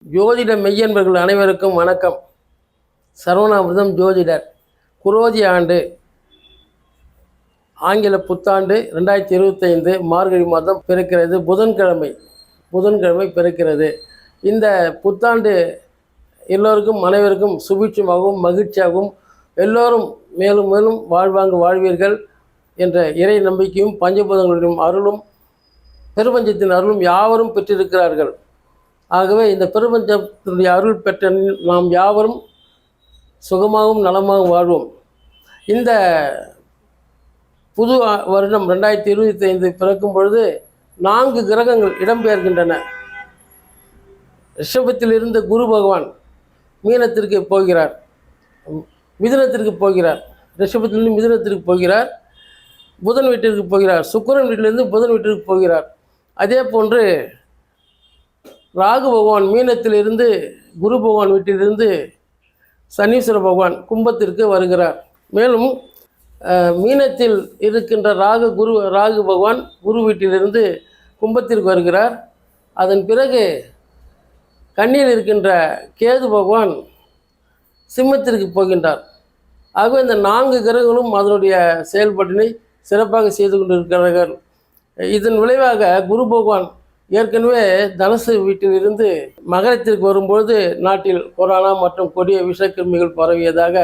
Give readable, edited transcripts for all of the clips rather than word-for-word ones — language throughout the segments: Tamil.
ஜோதிட மெய்யன்பர்கள் அனைவருக்கும் வணக்கம். சரவணாமிர்தம் ஜோதிடர். குரோதி ஆண்டு ஆங்கில புத்தாண்டு 2025 மார்கழி மாதம் பிறக்கிறது. புதன்கிழமை பிறக்கிறது. இந்த புத்தாண்டு எல்லோருக்கும் அனைவருக்கும் சுபிட்சமாகவும் மகிழ்ச்சியாகவும் எல்லோரும் மேலும் மேலும் வாழ்வீர்கள் என்ற இறை நம்பிக்கையும் பஞ்சபூதங்களுடைய அருளும் பெருபஞ்சத்தின் அருளும் யாவரும் பெற்றிருக்கிறார்கள். ஆகவே இந்த பெருபஞ்சத்தினுடைய அருள் பெற்ற நாம் யாவரும் சுகமாகவும் நலமாகவும் வாழ்வோம். இந்த புது வருடம் 2025 பிறக்கும் பொழுது 4 கிரகங்கள் இடம்பெயர்கின்றன. ரிஷபத்தில் இருந்த குரு பகவான் மீனத்திற்கு போகிறார், மிதுனத்திற்கு போகிறார். ரிஷபத்திலிருந்து மிதுனத்திற்கு போகிறார், புதன் வீட்டிற்கு போகிறார். சுக்கிரன் வீட்டிலிருந்து புதன் வீட்டிற்கு போகிறார். அதே போன்று ராகு பகவான் மீனத்திலிருந்து குரு பகவான் வீட்டிலிருந்து சனீஸ்வர பகவான் கும்பத்திற்கு வருகிறார். மேலும் மீனத்தில் இருக்கின்ற ராகு பகவான் குரு வீட்டிலிருந்து கும்பத்திற்கு வருகிறார். அதன் பிறகு கன்னியில் இருக்கின்ற கேது பகவான் சிம்மத்திற்கு போகின்றார். ஆகவே இந்த 4 கிரகங்களும் அதனுடைய செயல்பாட்டினை சிறப்பாக செய்து கொண்டிருக்கிறார்கள். இதன் விளைவாக குரு பகவான் ஏற்கனவே தனுசு வீட்டிலிருந்து மகரத்திற்கு வரும்பொழுது நாட்டில் கொரோனா மற்றும் கொடிய விஷக்கிருமிகள் பரவியதாக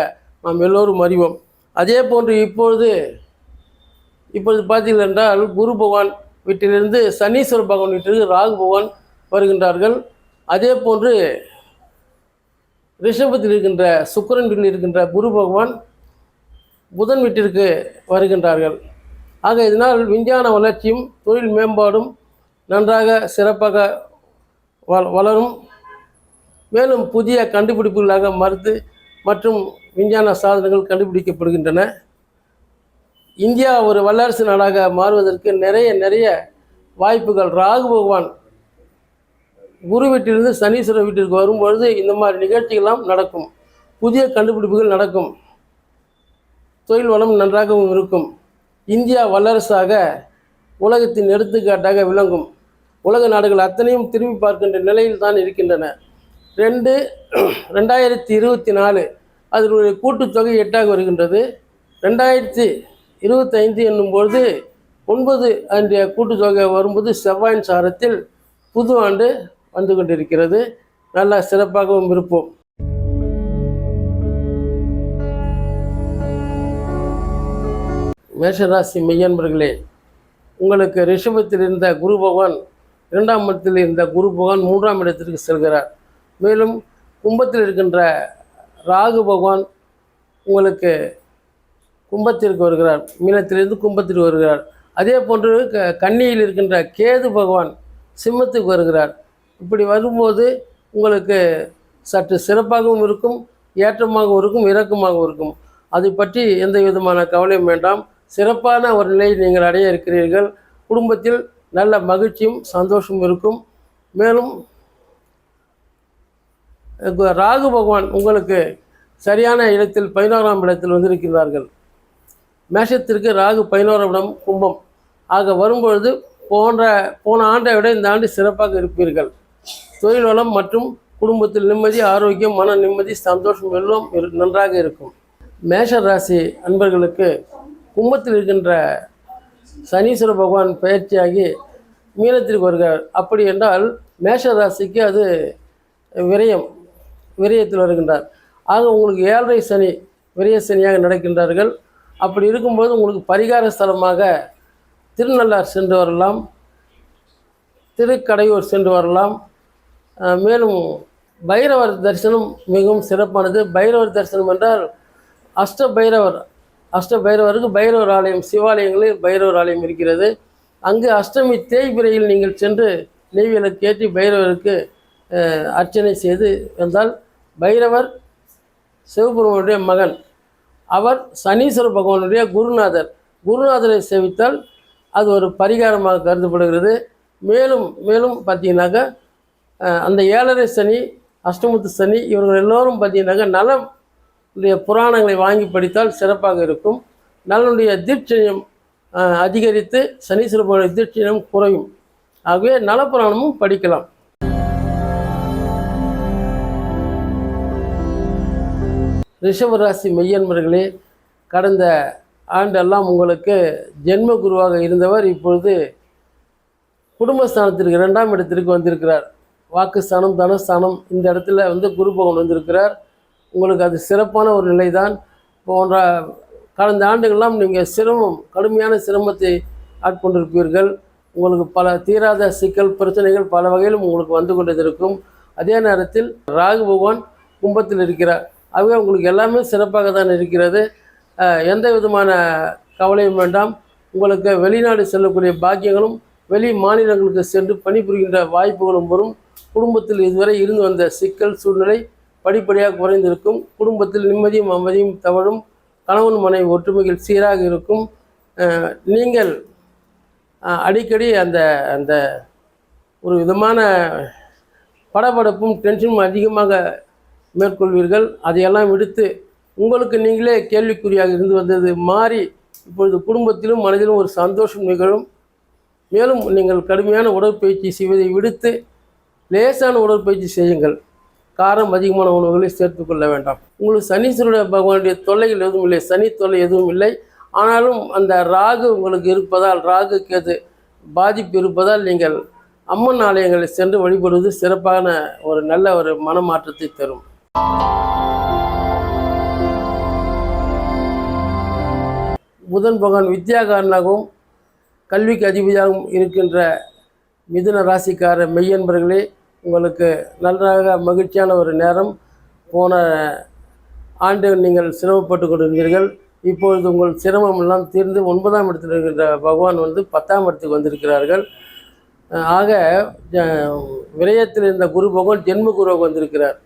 நாம் எல்லோரும் அறிவோம். அதே போன்று இப்பொழுது பார்த்தீர்கள் என்றால் குரு பகவான் வீட்டிலிருந்து சனீஸ்வர பகவான் வீட்டிற்கு ராகு பகவான் வருகின்றார்கள். அதே போன்று ரிஷபத்தில் இருக்கின்ற சுக்கிரன் வீட்டில் இருக்கின்ற குரு பகவான் புதன் வீட்டிற்கு வருகின்றார்கள். ஆக இதனால் விஞ்ஞான வளர்ச்சியும் தொழில் மேம்பாடும் நன்றாக சிறப்பாக வளரும். மேலும் புதிய கண்டுபிடிப்புகளாக மருந்து மற்றும் விஞ்ஞான சாதனங்கள் கண்டுபிடிக்கப்படுகின்றன. இந்தியா ஒரு வல்லரசு நாடாக மாறுவதற்கு நிறைய வாய்ப்புகள். ராகு பகவான் குரு வீட்டிலிருந்து சனீஸ்வர வீட்டிற்கு வரும்பொழுது இந்த மாதிரி நிகழ்ச்சிகள்லாம் நடக்கும். புதிய கண்டுபிடிப்புகள் நடக்கும். தொழில் வளம் நன்றாகவும் இருக்கும். இந்தியா வல்லரசாக உலகத்தின் எடுத்துக்காட்டாக விளங்கும். உலக நாடுகள் அத்தனையும் திரும்பி பார்க்கின்ற நிலையில் தான் இருக்கின்றன. 2024 அதனுடைய கூட்டுத்தொகை 8ஆக வருகின்றது. 2025 என்னும்பொழுது 9 அன்றைய கூட்டுத்தொகை வரும்போது செவ்வாயின் சாரத்தில் புது ஆண்டு வந்து கொண்டிருக்கிறது. நல்லா சிறப்பாகவும் இருப்போம். மேஷராசி மெய்யன்பர்களே, உங்களுக்கு ரிஷபத்தில் இருந்த குரு பகவான் 2ஆம் இடத்தில் இருந்த குரு பகவான் 3ஆம் இடத்திற்கு செல்கிறார். மேலும் கும்பத்தில் இருக்கின்ற ராகு பகவான் உங்களுக்கு கும்பத்திற்கு வருகிறார், மீனத்திலிருந்து கும்பத்திற்கு வருகிறார். அதே போன்று கன்னியில் இருக்கின்ற கேது பகவான் சிம்மத்துக்கு வருகிறார். இப்படி வரும்போது உங்களுக்கு சற்று சிறப்பாகவும் இருக்கும், ஏற்றமாகவும் இருக்கும், இறக்கமாகவும் இருக்கும். அதை பற்றி எந்த விதமான கவலையும் வேண்டாம். சிறப்பான ஒரு நிலையை நீங்கள் அடைய இருக்கிறீர்கள். குடும்பத்தில் நல்ல மகிழ்ச்சியும் சந்தோஷமும் இருக்கும். மேலும் ராகு பகவான் உங்களுக்கு சரியான இடத்தில் 11ஆம் இடத்தில் வந்திருக்கிறார்கள். மேஷத்திற்கு ராகு 11ஆம் இடம் கும்பம். ஆக வரும்பொழுது போன ஆண்டை விட இந்த ஆண்டு சிறப்பாக இருப்பீர்கள். தொழில் வளம் மற்றும் குடும்பத்தில் நிம்மதி, ஆரோக்கியம், மன நிம்மதி, சந்தோஷம் எல்லாம் நன்றாக இருக்கும். மேஷ ராசி அன்பர்களுக்கு கும்பத்தில் இருக்கின்ற சனீஸ்வர பகவான் பயிற்சியாகி மீனத்திற்கு வருகிறார். அப்படி என்றால் மேஷ ராசிக்கு அது விரயத்தில் வருகின்றார். ஆக உங்களுக்கு 7.5 சனி விரய சனியாக நடக்கின்றார்கள். அப்படி இருக்கும்போது உங்களுக்கு பரிகார ஸ்தலமாக திருநள்ளார் சென்று வரலாம், திருக்கடையூர் சென்று வரலாம். மேலும் பைரவர் தரிசனம் மிகவும் சிறப்பானது. பைரவர் தரிசனம் என்றால் அஷ்டபைரவருக்கு பைரவர் ஆலயம், சிவாலயங்களில் பைரவர் ஆலயம் இருக்கிறது. அங்கு அஷ்டமி தேய்பிரையில் நீங்கள் சென்று நெய்விளக்கு ஏற்றி பைரவருக்கு அர்ச்சனை செய்து வந்தால், பைரவர் சிவபெருமானுடைய மகன், அவர் சனீஸ்வர பகவானுடைய குருநாதரை சேவித்தால் அது ஒரு பரிகாரமாக கருதப்படுகிறது. மேலும் பார்த்தீங்கன்னாக்கா அந்த 7.5 சனி, அஷ்டமத்து சனி, இவர்கள் எல்லோரும் பார்த்தீங்கன்னாக்கா நலனுடைய புராணங்களை வாங்கி படித்தால் சிறப்பாக இருக்கும். நலனுடைய தீட்சணியம் அதிகரித்து சனீஸ்வர பகவானுடைய தீட்சணியம் குறையும். ஆகவே நலப்புராணமும் படிக்கலாம். ரிஷபராசி மெய்யன்பர்களே, கடந்த ஆண்டெல்லாம் உங்களுக்கு ஜென்ம குருவாக இருந்தவர் இப்பொழுது குடும்பஸ்தானத்திற்கு 2ஆம் இடத்திற்கு வந்திருக்கிறார். வாக்குஸ்தானம், தனஸ்தானம், இந்த இடத்துல குரு பகவான் வந்திருக்கிறார். உங்களுக்கு அது சிறப்பான ஒரு நிலை தான். போன்ற கடந்த ஆண்டுகள்லாம் நீங்கள் கடுமையான சிரமத்தை ஆட்கொண்டிருப்பீர்கள். உங்களுக்கு பல தீராத சிக்கல் பிரச்சனைகள் பல வகையிலும் உங்களுக்கு வந்து கொண்டிருக்கும். அதே நேரத்தில் ராகு பகவான் கும்பத்தில் இருக்கிறார். ஆகவே உங்களுக்கு எல்லாமே சிறப்பாக தான் இருக்கிறது. எந்த விதமான கவலையும் வேண்டாம். உங்களுக்கு வெளிநாடு செல்லக்கூடிய பாக்கியங்களும் வெளி மாநிலங்களுக்கு சென்று பணிபுரிகின்ற வாய்ப்புகளும் வரும். குடும்பத்தில் இதுவரை இருந்து வந்த சிக்கல் சூழ்நிலை படிப்படியாக குறைந்திருக்கும். குடும்பத்தில் நிம்மதியும் அமைதியும் தவழும். கணவன் மனைவி ஒற்றுமைகள் சீராக இருக்கும். நீங்கள் அடிக்கடி அந்த அந்த ஒரு விதமான படபடப்பும் டென்ஷனும் அதிகமாக மேற்கொள்வீர்கள். அதையெல்லாம் விடுத்து உங்களுக்கு நீங்களே கேள்விக்குறியாக இருந்து வந்தது மாறி இப்பொழுது குடும்பத்திலும் மனதிலும் ஒரு சந்தோஷம் நிகழும். மேலும் நீங்கள் கடுமையான உடற்பயிற்சி செய்வதை விடுத்து லேசான உடற்பயிற்சி செய்யுங்கள். காரம் அதிகமான உணவுகளை சேர்த்துக்கொள்ள வேண்டாம். உங்களுக்கு சனீஸ்வர பகவானுடைய தொல்லைகள் எதுவும் இல்லை, சனி தொல்லை எதுவும் இல்லை. ஆனாலும் அந்த ராகு உங்களுக்கு இருப்பதால், ராகு கேது பாதிப்பு இருப்பதால் நீங்கள் அம்மன் ஆலயங்களை சென்று வழிபடுவது சிறப்பான ஒரு நல்ல ஒரு மனமாற்றத்தை தரும். புதன் பகவான் வித்யாகாரனாகவும் கல்விக்கு அதிபதியாகவும் இருக்கின்ற மிதுன ராசிக்கார மெய்யன்பர்களே, உங்களுக்கு நன்றாக மகிழ்ச்சியான ஒரு நேரம். போன ஆண்டு நீங்கள் சிரமப்பட்டு கொண்டிருந்தீர்கள். இப்பொழுது உங்கள் சிரமம் எல்லாம் தீர்ந்து 9ஆம் இடத்தில் இருக்கின்ற பகவான் 10ஆம் இடத்துக்கு வந்திருக்கிறார்கள். ஆக விரயத்தில் இருந்த குரு பகவான் ஜென்ம குருவாக வந்திருக்கிறார்.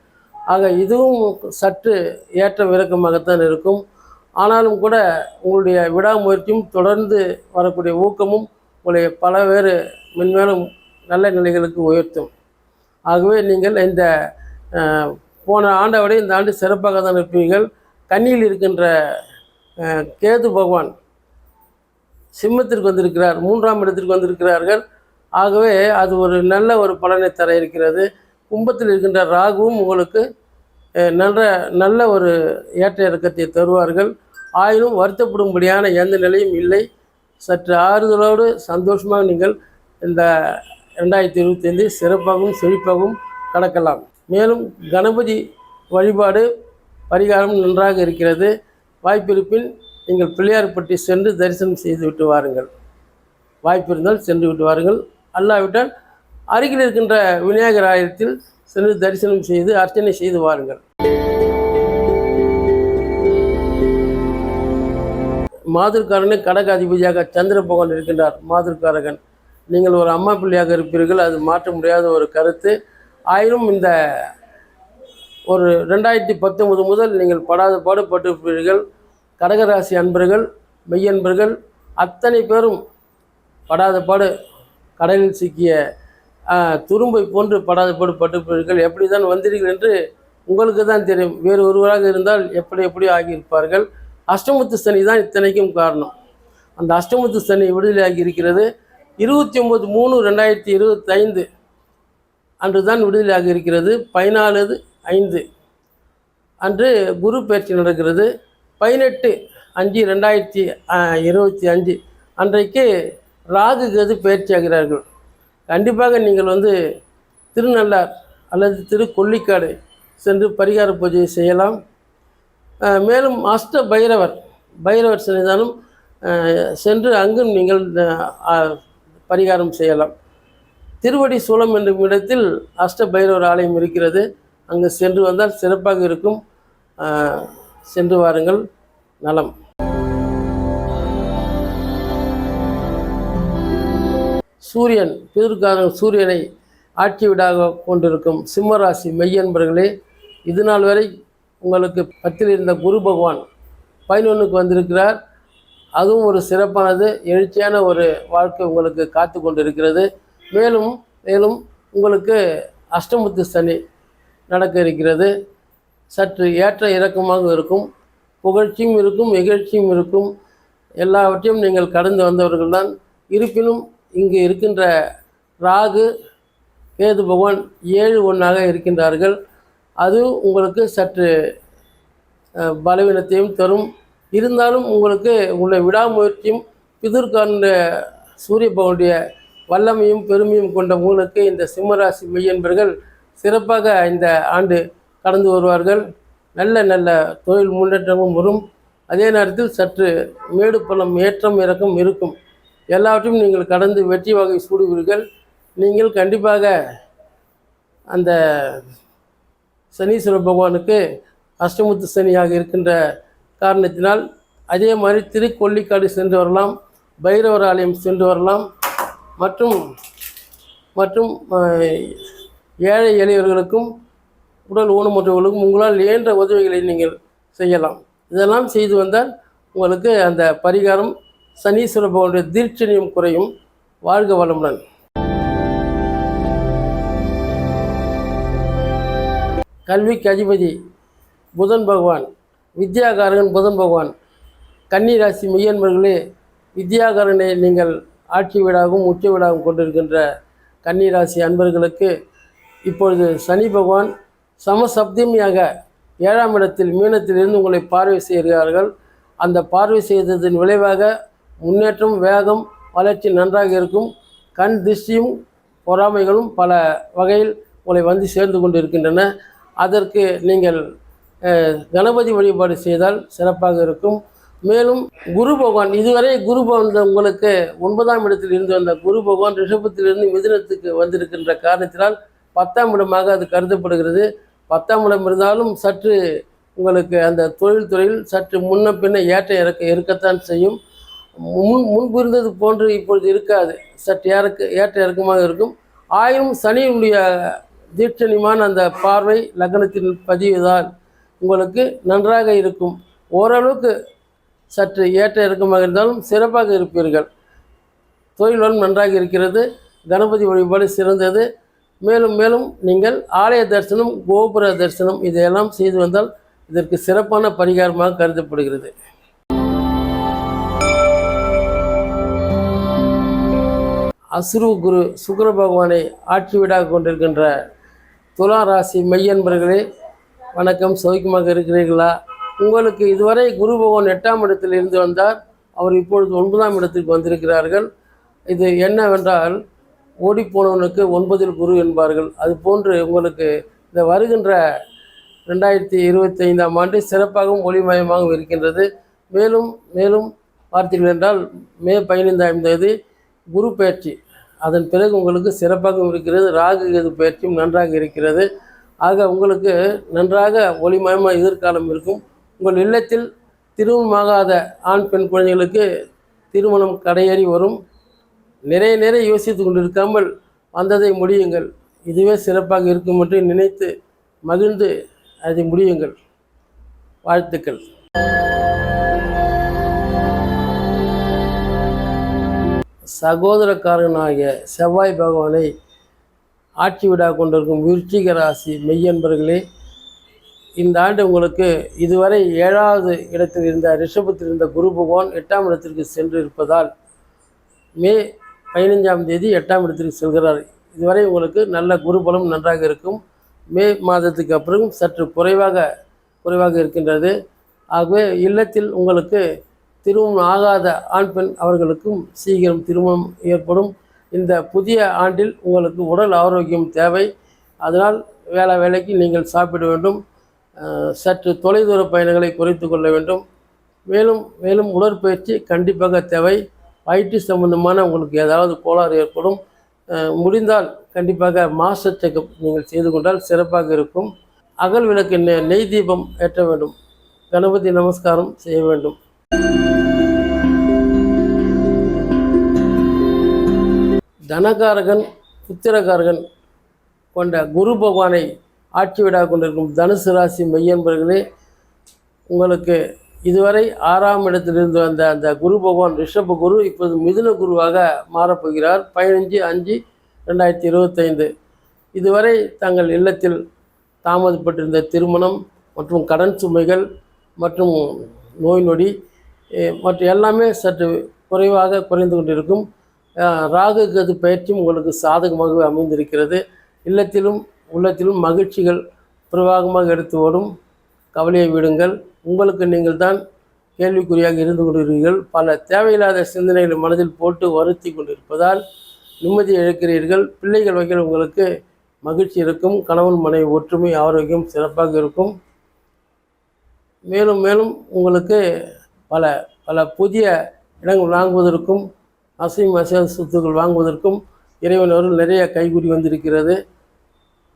ஆக இதுவும் சற்று ஏற்ற இறக்கமாகத்தான் இருக்கும். ஆனாலும் கூட உங்களுடைய விடாமுயற்சியும் தொடர்ந்து வரக்கூடிய ஊக்கமும் உங்களை பல பேர் மென்மேலும் நல்ல நிலைகளுக்கு உயர்த்தும். ஆகவே நீங்கள் இந்த போன ஆண்டை விட இந்த ஆண்டு சிறப்பாக தான் இருப்பீர்கள். கன்னியில் இருக்கின்ற கேது பகவான் சிம்மத்திற்கு வந்திருக்கிறார், 3ஆம் இடத்திற்கு வந்திருக்கிறார்கள். ஆகவே அது ஒரு நல்ல ஒரு பலனை தர இருக்கிறது. கும்பத்தில் இருக்கின்ற ராகுவும் உங்களுக்கு நல்ல ஒரு ஏற்ற இறக்கத்தை தருவார்கள். ஆயினும் வருத்தப்படும்படியான எந்த நிலையும் இல்லை. சற்று ஆறுதலோடு சந்தோஷமாக நீங்கள் இந்த 2025 சிறப்பாகவும் செழிப்பாகவும் கடக்கலாம். மேலும் கணபதி வழிபாடு பரிகாரம் நன்றாக இருக்கிறது. வாய்ப்பிருப்பின் நீங்கள் பிள்ளையார்பட்டி சென்று தரிசனம் செய்து விட்டு வாருங்கள். வாய்ப்பு இருந்தால் சென்று விட்டு வாருங்கள். அல்லாவிட்டால் அருகில் இருக்கின்ற விநாயகர் ஆலயத்தில் சென்று தரிசனம் செய்து அர்ச்சனை செய்து வாருங்கள். மாதுர்காரனை கடக அதிபதியாக சந்திர பகவான் இருக்கின்றார். மாதுர்காரகன் நீங்கள் ஒரு அம்மா பிள்ளையாக இருப்பீர்கள், அது மாற்ற முடியாத ஒரு கருத்து. ஆயினும் இந்த ஒரு 2019 முதல் நீங்கள் படாத பாடுபட்டிருப்பீர்கள். கடகராசி அன்பர்கள் மெய்யன்பர்கள் அத்தனை பேரும் படாத பாடு, கடலில் சிக்கிய துரும்பை போன்று படாத பாடு பட்டிருப்பீர்கள். எப்படி தான் வந்தீர்கள் என்று உங்களுக்கு தான் தெரியும். வேறு ஒருவராக இருந்தால் எப்படி ஆகியிருப்பார்கள். அஷ்டமுத்து சனி தான் இத்தனைக்கும் காரணம். அந்த அஷ்டமுத்து சனி விடுதலையாகி இருக்கிறது. 29/3/2025 அன்று தான் விடுதலையாக இருக்கிறது. 14/5 அன்று குரு பயிற்சி நடக்கிறது. 18/5/2025 அன்றைக்கு ராகு கேது பயிற்சி ஆகிறார்கள். கண்டிப்பாக நீங்கள் திருநள்ளார் அல்லது திருக்கொல்லிக்காடு சென்று பரிகார பூஜை செய்யலாம். மேலும் அஷ்ட பைரவர் சன்னிதானம் சென்று அங்கும் நீங்கள் பரிகாரம் செய்யலாம். திருவடி சூலம் என்னும் இடத்தில் அஷ்ட பைரவர் ஆலயம் இருக்கிறது. அங்கு சென்று வந்தால் சிறப்பாக இருக்கும். சென்று வாருங்கள். நலம். சூரியன் பிதற்காரன் சூரியனை ஆட்சி வீடாக கொண்டிருக்கும் சிம்மராசி மெய்யன்பர்களே, இது நாள் வரை உங்களுக்கு 10ல் இருந்த குரு பகவான் 11க்கு வந்திருக்கிறார். அதுவும் ஒரு சிறப்பானது. எழுச்சியான ஒரு வாழ்க்கை உங்களுக்கு காத்து கொண்டிருக்கிறது. மேலும் உங்களுக்கு அஷ்டமுத்து சனி நடக்க இருக்கிறது. சற்று ஏற்ற இறக்கமாக இருக்கும். புகழ்ச்சியும் இருக்கும், இகழ்ச்சியும் இருக்கும். எல்லாவற்றையும் நீங்கள் கடந்து வந்தவர்கள்தான். இருப்பினும் இங்கு இருக்கின்ற ராகு கேது பகவான் 7/1 இருக்கின்றார்கள். அது உங்களுக்கு சற்று பலவீனத்தையும் தரும். இருந்தாலும் உங்களுக்கு உங்களுடைய விடாமுயற்சியும் பிதுர்கான சூரிய பகவானுடைய வல்லமையும் பெருமையும் கொண்ட உங்களுக்கு இந்த சிம்மராசி மெய்யன்பர்கள் சிறப்பாக இந்த ஆண்டு கடந்து வருவார்கள். நல்ல நல்ல தொழில் முன்னேற்றமும் வரும். அதே நேரத்தில் சற்று மேடு பள்ளம் ஏற்றம் இறக்கம் இருக்கும். எல்லாவற்றையும் நீங்கள் கடந்து வெற்றி வகை சூடுவீர்கள். நீங்கள் கண்டிப்பாக அந்த சனீஸ்வர பகவானுக்கு அஷ்டமுத்து சனியாக இருக்கின்ற காரணத்தினால் அதே மாதிரி திருக்கொல்லிக்காடு சென்று வரலாம், பைரவர் ஆலயம் சென்று வரலாம். மற்றும் மற்றும் ஏழை எளியவர்களுக்கும் உடல் ஊனமுற்றவர்களுக்கும் உங்களால் இயன்ற உதவிகளை நீங்கள் செய்யலாம். இதெல்லாம் செய்து வந்தால் உங்களுக்கு அந்த பரிகாரம் சனீஸ்வர பகவானுடைய தீட்சணியம் குறையும். வாழ்க வளமுடன். கல்விக்கு அதிபதி புதன் பகவான், வித்யாகாரகன் புதன் பகவான். கன்னிராசி மெய்யன்பர்களே, வித்யாகாரனை நீங்கள் ஆட்சி வீடாகவும் உச்ச வீடாகவும் கொண்டிருக்கின்ற கன்னிராசி அன்பர்களுக்கு இப்பொழுது சனி பகவான் சமசப்தமியாக 7ஆம் இடத்தில் மீனத்திலிருந்து உங்களை பார்வை செய்கிறார்கள். அந்த பார்வை செய்ததன் விளைவாக முன்னேற்றம், வேகம், வளர்ச்சி நன்றாக இருக்கும். கண் திருஷ்டியும் பொறாமைகளும் பல வகையில் உங்களை வந்து சேர்ந்து கொண்டு இருக்கின்றன. அதற்கு நீங்கள் கணபதி வழிபாடு செய்தால் சிறப்பாக இருக்கும். மேலும் குரு பகவான், இதுவரை குரு பகவான் உங்களுக்கு 9ஆம் இடத்தில் இருந்து வந்த குரு பகவான் ரிஷபத்திலிருந்து மிதுனத்துக்கு வந்திருக்கின்ற காரணத்தினால் 10ஆம் இடமாக அது கருதப்படுகிறது. 10ஆம் இடம் இருந்தாலும் சற்று உங்களுக்கு அந்த தொழில்துறையில் சற்று முன்ன பின்ன ஏற்ற இருக்கத்தான் செய்யும். முன்பு இருந்தது போன்று இப்பொழுது இருக்காது. சற்று ஏற்ற இறக்கமாக இருக்கும். ஆயினும் சனியினுடைய தீட்சணியமான அந்த பார்வை லக்னத்தில் பதிவதால் உங்களுக்கு நன்றாக இருக்கும். ஓரளவுக்கு சற்று ஏற்ற இறக்கமாக இருந்தாலும் சிறப்பாக இருப்பீர்கள். தொழில் வளம் நன்றாக இருக்கிறது. கணபதி வழிபாடு சிறந்தது. மேலும் மேலும் நீங்கள் ஆலய தரிசனம், கோபுர தரிசனம் இதையெல்லாம் செய்து வந்தால் இதற்கு சிறப்பான பரிகாரமாக கருதப்படுகிறது. அசுரு குரு சுக்கிர பகவானை ஆட்சி வீடாக கொண்டிருக்கின்ற துலா ராசி மெய்யன்பர்களே, வணக்கம். சௌக்கியமாக இருக்கிறீர்களா? உங்களுக்கு இதுவரை குரு பகவான் 8ஆம் இடத்தில் இருந்து வந்தார். அவர் இப்பொழுது 9ஆம் இடத்திற்கு வந்திருக்கிறார்கள். இது என்னவென்றால், ஓடிப்போனவனுக்கு 9இல் குரு என்பார்கள். அதுபோன்று உங்களுக்கு இந்த வருகின்ற 2025ஆம் ஆண்டு சிறப்பாகவும் ஒளிமயமாகவும் இருக்கின்றது. மேலும் மேலும் பார்த்தீர்கள் என்றால் மே 15ஆம் தேதி குரு பயிற்சி, அதன் பிறகு உங்களுக்கு சிறப்பாகவும் இருக்கிறது. ராகு கேது பயிற்சியும் நன்றாக இருக்கிறது. ஆக உங்களுக்கு நன்றாக ஒளிமயமாக எதிர்காலம் இருக்கும். உங்கள் இல்லத்தில் திருமணமாகாத ஆண் பெண் குழந்தைகளுக்கு திருமணம் கடையேறி வரும். நிறைய யோசித்து கொண்டு இருக்காமல் வந்ததை முடியுங்கள். இதுவே சிறப்பாக இருக்கும் என்று நினைத்து மகிழ்ந்து அதை முடியுங்கள். வாழ்த்துக்கள். சகோதரக்காரனாகிய செவ்வாய் பகவானை ஆட்சி வீடாக கொண்டிருக்கும் விருச்சிக ராசி மெய்யன்பர்களே, இந்த ஆண்டு உங்களுக்கு இதுவரை 7வது இடத்தில் இருந்த ரிஷபத்தில் இருந்த குரு பகவான் 8ஆம் இடத்திற்கு சென்று இருப்பதால் மே 15ஆம் தேதி 8ஆம் இடத்திற்கு செல்கிறார். இதுவரை உங்களுக்கு நல்ல குருபலம் நன்றாக இருக்கும். மே மாதத்துக்கு அப்புறம் சற்று குறைவாக இருக்கின்றது. ஆகவே இல்லத்தில் உங்களுக்கு திருமணம் ஆகாத ஆண் பெண் அவர்களுக்கும் சீக்கிரம் திருமணம் ஏற்படும். இந்த புதிய ஆண்டில் உங்களுக்கு உடல் ஆரோக்கியம் தேவை. அதனால் வேலைக்கு நீங்கள் சாப்பிட வேண்டும். சற்று தொலைதூர பயணங்களை குறைத்து கொள்ள வேண்டும். மேலும் உடற்பயிற்சி கண்டிப்பாக தேவை. வயிற்று சம்பந்தமான உங்களுக்கு ஏதாவது கோளாறு ஏற்படும். முடிந்தால் கண்டிப்பாக மாஸ்டர் செக்கப் நீங்கள் செய்து கொண்டால் சிறப்பாக இருக்கும். அகல் விளக்கு நெய் தீபம் ஏற்ற வேண்டும். கணபதி நமஸ்காரம் செய்ய வேண்டும். தனகாரகன் புத்திரகாரகன் கொண்ட குரு பகவானை ஆட்சி வீடாக கொண்டிருக்கும் தனுசு ராசி மெய்யன்பர்களே, உங்களுக்கு இதுவரை 6ஆம் இடத்தில் இருந்து வந்த அந்த குரு பகவான் ரிஷப குரு இப்போது மிதுன குருவாக மாறப்போகிறார். 15/5/2025. இதுவரை தங்கள் இல்லத்தில் தாமதப்பட்டிருந்த திருமணம் மற்றும் கடன் சுமைகள் மற்றும் நோய் நொடி மற்ற எல்லாமே சற்று குறைந்து கொண்டிருக்கும். ராகு கேது பயிற்சியும் உங்களுக்கு சாதகமாகவே அமைந்திருக்கிறது. இல்லத்திலும் உள்ளத்திலும் மகிழ்ச்சிகள் பிரவாகமாக எடுத்து ஓடும். கவலையை விடுங்கள். உங்களுக்கு நீங்கள் தான் கேள்விக்குறியாக இருந்து கொண்டிருக்கிறீர்கள். பல தேவையில்லாத சிந்தனைகளை மனதில் போட்டு வருத்தி கொண்டிருப்பதால் நிம்மதியை இழக்கிறீர்கள். பிள்ளைகள் வகையில் உங்களுக்கு மகிழ்ச்சி இருக்கும். கணவன் மனைவி ஒற்றுமை ஆரோக்கியம் சிறப்பாக இருக்கும். மேலும் மேலும் உங்களுக்கு பல பல புதிய இடங்கள் வாங்குவதற்கும் அசையாத சொத்துக்கள் வாங்குவதற்கும் இறைவன் அருள் நிறைய கைகூடி வந்திருக்கிறது.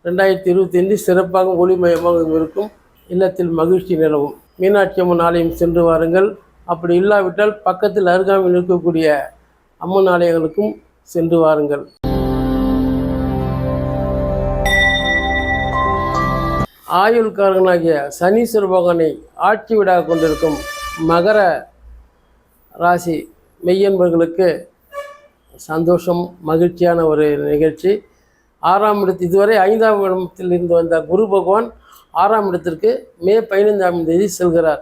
2025 சிறப்பாக ஒளிமயமாக இருக்கும். இல்லத்தில் மகிழ்ச்சி நிலவும். மீனாட்சி அம்மன் ஆலயம் சென்று வாருங்கள். அப்படி இல்லாவிட்டால் பக்கத்தில் அருகாமையில் இருக்கக்கூடிய அம்மன் ஆலயங்களுக்கும் சென்று வாருங்கள். ஆயுள்காரகனாகிய சனீஸ்வர பகவானை ஆட்சி வீடாக கொண்டிருக்கும் மகர ராசி மெய்யன்பர்களுக்கு சந்தோஷம் மகிழ்ச்சியான ஒரு நிகழ்ச்சி. 6ஆம் இடத்து இதுவரை 5ஆம் இடத்தில் இருந்து வந்த குரு பகவான் 6ஆம் இடத்திற்கு மே 15ஆம் தேதி செல்கிறார்.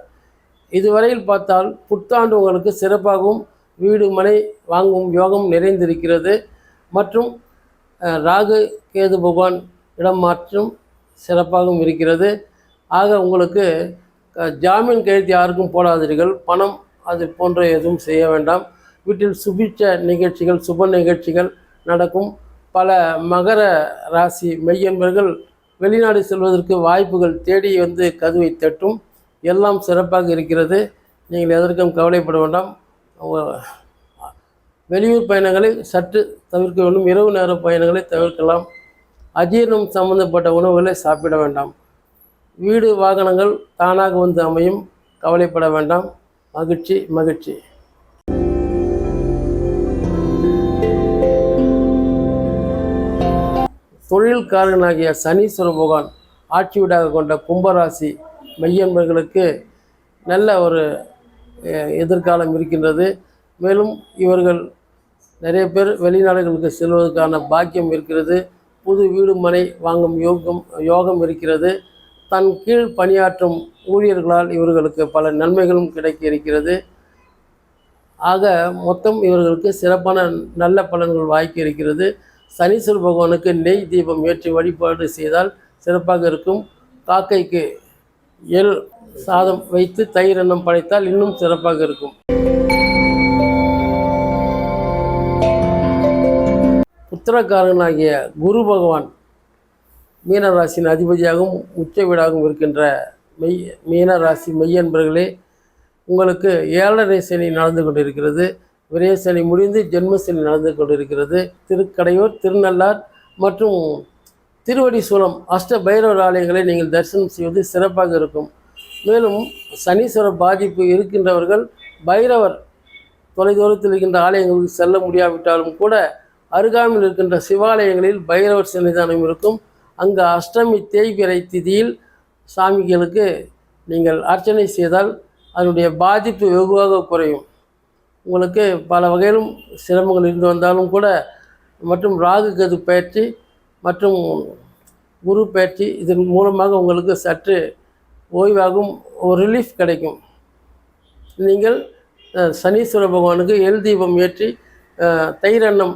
இதுவரையில் பார்த்தால் புத்தாண்டு உங்களுக்கு சிறப்பாகவும் வீடு மனை வாங்கும் யோகம் நிறைந்திருக்கிறது. மற்றும் ராகு கேது பகவான் இடம் மாற்றம் சிறப்பாகவும் இருக்கிறது. ஆக உங்களுக்கு ஜாமீன் கையெழுத்து யாருக்கும் போடாதீர்கள். பணம் அது போன்ற எதுவும் செய்ய வேண்டாம். வீட்டில் சுபிட்ச நிகழ்ச்சிகள் சுப நிகழ்ச்சிகள் நடக்கும். பல மகர ராசி மெய்யன்பர்கள் வெளிநாடு செல்வதற்கு வாய்ப்புகள் தேடி வந்து கதவை தட்டும். எல்லாம் சிறப்பாக இருக்கிறது. நீங்கள் எதற்கும் கவலைப்பட வேண்டாம். வெளியூர் பயணங்களை சற்று தவிர்க்க வேண்டும். இரவு நேர பயணங்களை தவிர்க்கலாம். அஜீரணம் சம்பந்தப்பட்ட உணவுகளை சாப்பிட வேண்டாம். வீடு வாகனங்கள் தானாக வந்து அமையும். கவலைப்பட வேண்டாம். மகிழ்ச்சி மகிழ்ச்சி. தொழில்காரனாகிய சனீஸ்வர பகவான் ஆட்சி வீடாக கொண்ட கும்பராசி மெய்யன்பர்களுக்கு நல்ல ஒரு எதிர்காலம் இருக்கின்றது. மேலும் இவர்கள் நிறைய பேர் வெளிநாடுகளுக்கு செல்வதற்கான பாக்கியம் இருக்கிறது. புது வீடு மனை வாங்கும் யோகம் இருக்கிறது. தன் கீழ் பணியாற்றும் ஊழியர்களால் இவர்களுக்கு பல நன்மைகளும் கிடைக்க இருக்கிறது. ஆக மொத்தம் இவர்களுக்கு சிறப்பான நல்ல பலன்கள் வாய்க்க இருக்கிறது. சனீஸ்வர பகவானுக்கு நெய் தீபம் ஏற்றி வழிபாடு செய்தால் சிறப்பாக இருக்கும். காக்கைக்கு எள் சாதம் வைத்து தயிர் எண்ணம் படைத்தால் இன்னும் சிறப்பாக இருக்கும். புத்திரக்காரனாகிய குரு பகவான் மீனராசியின் அதிபதியாகவும் உச்ச வீடாகவும் இருக்கின்ற மீனராசி மெய்யன்பர்களே, உங்களுக்கு 7.5 சனி நடந்து கொண்டிருக்கிறது. விரய சனி முடிந்து ஜென்ம சனி நடந்து கொண்டிருக்கிறது. திருக்கடையூர், திருநள்ளார் மற்றும் திருவடி சூலம் அஷ்ட பைரவர் ஆலயங்களை நீங்கள் தரிசனம் செய்வது சிறப்பாக இருக்கும். மேலும் சனீஸ்வர பாதிப்பு இருக்கின்றவர்கள் பைரவர் தொலைதூரத்தில் இருக்கின்ற ஆலயங்களுக்கு செல்ல முடியாவிட்டாலும் கூட அருகாமையில் இருக்கின்ற சிவாலயங்களில் பைரவர் சன்னிதானம் இருக்கும். அங்கு அஷ்டமி தேய்பிறை திதியில் சாமிகளுக்கு நீங்கள் அர்ச்சனை செய்தால் அதனுடைய பாதிப்பு வெகுவாக குறையும். உங்களுக்கு பல வகையிலும் சிரமங்கள் இருந்து வந்தாலும் கூட மற்றும் ராகு கேது பயிற்சி மற்றும் குரு பயிற்சி இதன் மூலமாக உங்களுக்கு சற்று ஓய்வாகும், ஒரு ரிலீஃப் கிடைக்கும். நீங்கள் சனீஸ்வர பகவானுக்கு எல் தீபம் ஏற்றி தயிர் அன்னம்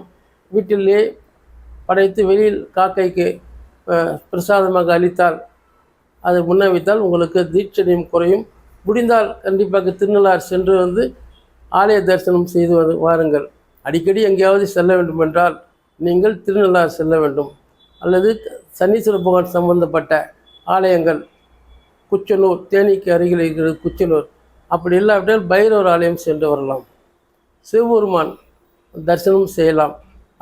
வீட்டிலே படைத்து வெளியில் காக்கைக்கு பிரசாதமாக அளித்தால் அதை முன்னவைத்தால் உங்களுக்கு தீட்சணியம் குறையும். முடிந்தால் கண்டிப்பாக திருநள்ளார் சென்று வந்து ஆலய தரிசனம் செய்து வாருங்கள். அடிக்கடி எங்கேயாவது செல்ல வேண்டும் என்றால் நீங்கள் திருநள்ளார் செல்ல வேண்டும். அல்லது சனீஸ்வர பகவான் சம்பந்தப்பட்ட ஆலயங்கள் குச்சனூர், தேனிக்கு அருகில் இருக்கிறது குச்சனூர், அப்படி இல்லாவிட்டால் பைரவர் ஆலயம் சென்று வரலாம். சிவபெருமான் தரிசனம் செய்யலாம்.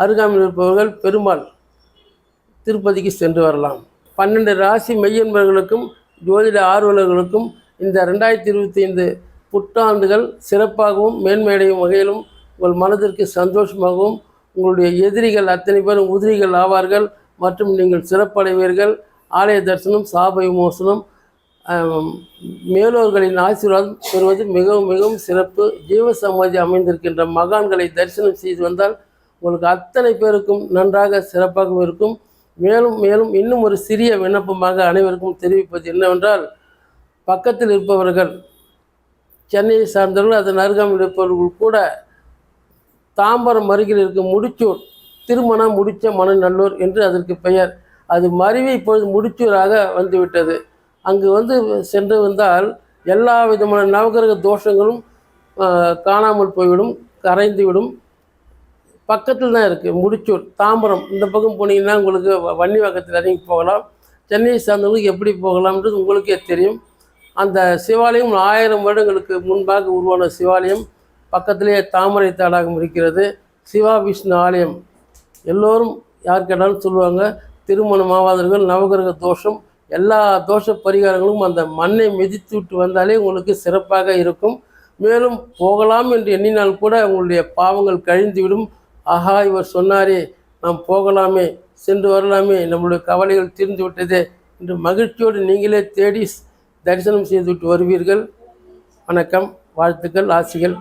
அருகாமையில் இருப்பவர்கள் பெருமாள் திருப்பதிக்கு சென்று வரலாம். 12 ராசி மெய்யன்பர்களுக்கும் ஜோதிட ஆர்வலர்களுக்கும் இந்த 2025 புத்தாண்டுகள் சிறப்பாகவும் மேன்மையடையும் வகையிலும் உங்கள் மனதிற்கு சந்தோஷமாகவும் உங்களுடைய எதிரிகள் அத்தனை பேரும் உதிரிகள் ஆவார்கள் மற்றும் நீங்கள் சிறப்படைவீர்கள். ஆலய தரிசனம், சாப விமோசனம், மேலோர்களின் ஆசீர்வாதம் பெறுவது மிகவும் மிகவும் சிறப்பு. ஜீவ சமாதி அமைந்திருக்கின்ற மகான்களை தரிசனம் செய்து வந்தால் உங்களுக்கு அத்தனை பேருக்கும் நன்றாக சிறப்பாகவும் இருக்கும். மேலும் மேலும் இன்னும் ஒரு சிறிய விண்ணப்பமாக அனைவருக்கும் தெரிவிப்பது என்னவென்றால், பக்கத்தில் இருப்பவர்கள் சென்னையை சார்ந்தவர்கள், அதன் அருகாமையில் இருப்பவர்கள் கூட தாம்பரம் அருகில் இருக்கும் முடிச்சூர், திருமணம் முடிச்ச மணநல்லூர் என்று அதற்கு பெயர். அது மருவி இப்பொழுது முடிச்சூராக வந்துவிட்டது. அங்கு சென்று வந்தால் எல்லா விதமான நவகிரக தோஷங்களும் காணாமல் போய்விடும், கரைந்துவிடும். பக்கத்தில் தான் இருக்குது முடிச்சூர், தாம்பரம். இந்த பக்கம் போனீங்கன்னா உங்களுக்கு வன்னிவாக்கத்தில் இறங்கி போகலாம். சென்னையை சார்ந்தவங்களுக்கு எப்படி போகலாம்ன்றது உங்களுக்கே தெரியும். அந்த சிவாலயம் 1000 வருடங்களுக்கு முன்பாக உருவான சிவாலயம். பக்கத்திலேயே தாமரை தடாகம் இருக்கிறது. சிவா விஷ்ணு ஆலயம். எல்லோரும் யார் கேட்டாலும் சொல்லுவாங்க, திருமணம் ஆவாதவர்கள், நவகிரக தோஷம், எல்லா தோஷ பரிகாரங்களும் அந்த மண்ணை மிதித்து விட்டு வந்தாலே உங்களுக்கு சிறப்பாக இருக்கும். மேலும் போகலாம் என்று எண்ணினால் கூட உங்களுடைய பாவங்கள் கழிந்துவிடும். ஆஹா, இவர் சொன்னாரே, நாம் போகலாமே, சென்று வரலாமே, நம்மளுடைய கவலைகள் தீர்ந்து விட்டதே என்று மகிழ்ச்சியோடு நீங்களே தேடி தரிசனம் செய்துவிட்டு வருவீர்கள். வணக்கம், வாழ்த்துக்கள், ஆசிகள்.